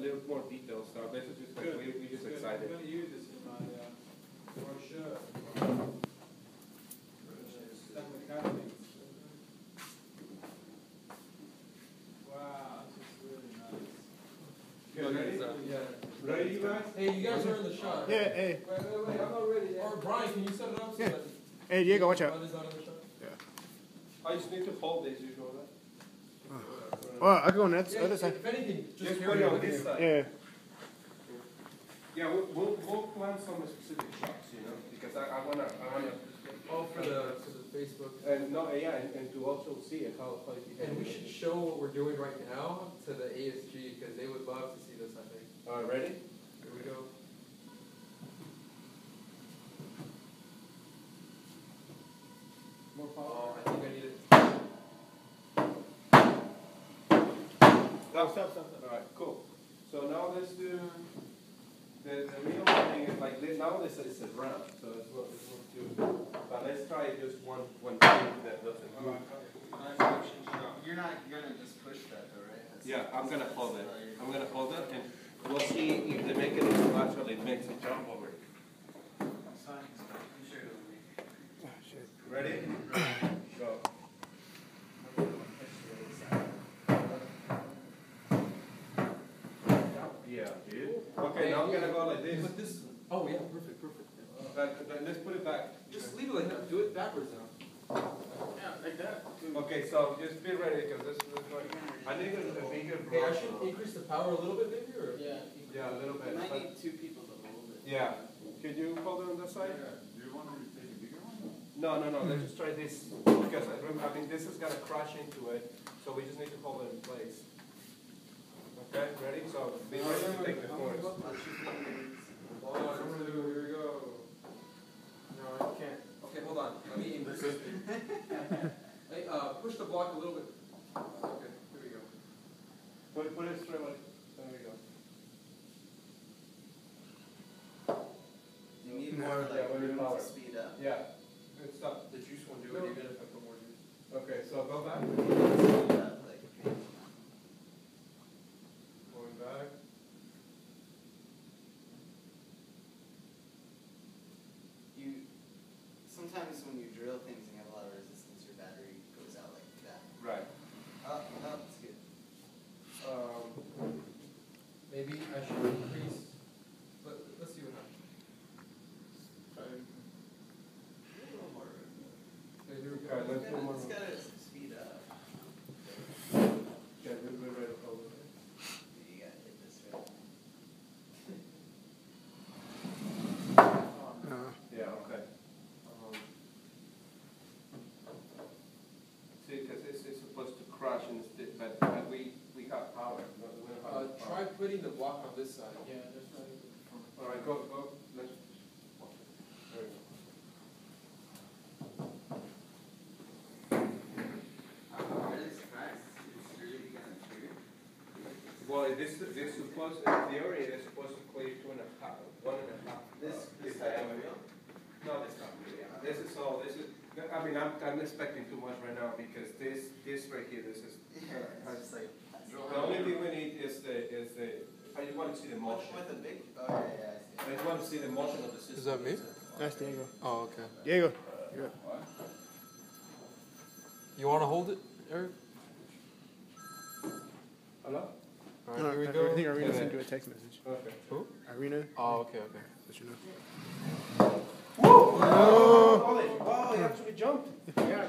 little more detailed stuff. This is just like, we just excited. I'm going to use this in my brochure. Wow, this is really nice. Okay, ready? Yeah. Ready, you guys? Hey, you guys are in the shot. Yeah, hey. Wait, I'm not ready yet. Or Brian, can you set it up so Yeah. that Hey, Diego, watch out. Brian is not in the shot? I just need to hold this, you know that? Well, I go on that Yeah, other side. if anything, just Just put carry it it on with this you. side. Yeah. Yeah, we'll plan some specific shots, you know, because I wanna. Oh, for the Facebook. And no, yeah, and to also see how you And we should show what we're doing right now to the ASG because they would love to see this, I think. All right, ready? Here we go. More power. Oh, I think I need it. Stop. All right, cool. So now let's do the real thing is like this. Now this is a round, so it's what do. But let's try just one thing that doesn't move. You're not gonna just push that though, right? Yeah, I'm gonna hold it. I'm gonna hold it, and we'll see if the mechanism actually makes a jump over it. Ready? Go. Yeah, dude. Okay, now I'm gonna go like this. But this. Oh yeah, perfect. Let's put it back. Just leave it like that. Do it backwards now. Yeah, like that. Okay, so just be ready because this is going. I need a bigger. Hey, I should increase the power a little bit, maybe, or. Yeah, a little bit. You might need two people to hold it. Yeah. Could you hold it on that side? Do you want to take a bigger one? No. Let's just try this because I mean this is gonna crash into it, so we just need to hold it in place. Okay, ready? So be ready to take the force. Hold on, here we go. No, I can't. Okay, hold on. Let me increase it. Hey, push the block a little bit. Okay, here we go. Put it straight like. There we go. You need No. more Yeah, like we need room power. to speed up. Yeah. Good stuff. The juice won't do it even if I put more juice. Okay, so go back. Speed up, like, Going back. sometimes when you drill things and you have a lot of resistance, your battery goes out like that. Right. Oh, that's good. Maybe I should increase. Let's see what happens. A little more room. Okay, here we Okay, go. let's do one It's more. gotta speed up. Okay, we're ready to hold it. You gotta hit this right. Yeah, okay. See, because this is supposed to crash and stick, but we got power. We don't have Try power. putting the block on this side. Yeah, that's right. All right, go. Let's. There we go. Really surprised. It's really gonna trigger. Well, this supposed, in theory, it is supposed to clear 2.5, 1.5. This is type of diameter. wheel? No, that's not really. This is all. This is. I mean, I'm expecting too much right now because this right here. This is. It's just like. The only thing we need is the. I just want to see the motion. With a big. Oh yeah, yeah. I just want to see the motion of the system. Is that me? That's Diego. Oh, okay. Diego. You want to hold it, Eric? Hello? All right, here we go. I think Arena sent you a text message. Okay. Who? Arena. Oh, okay. Let you know. Oh, he actually jumped. Yeah.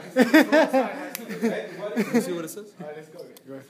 Can you see what it says? All right, let's go. Go ahead.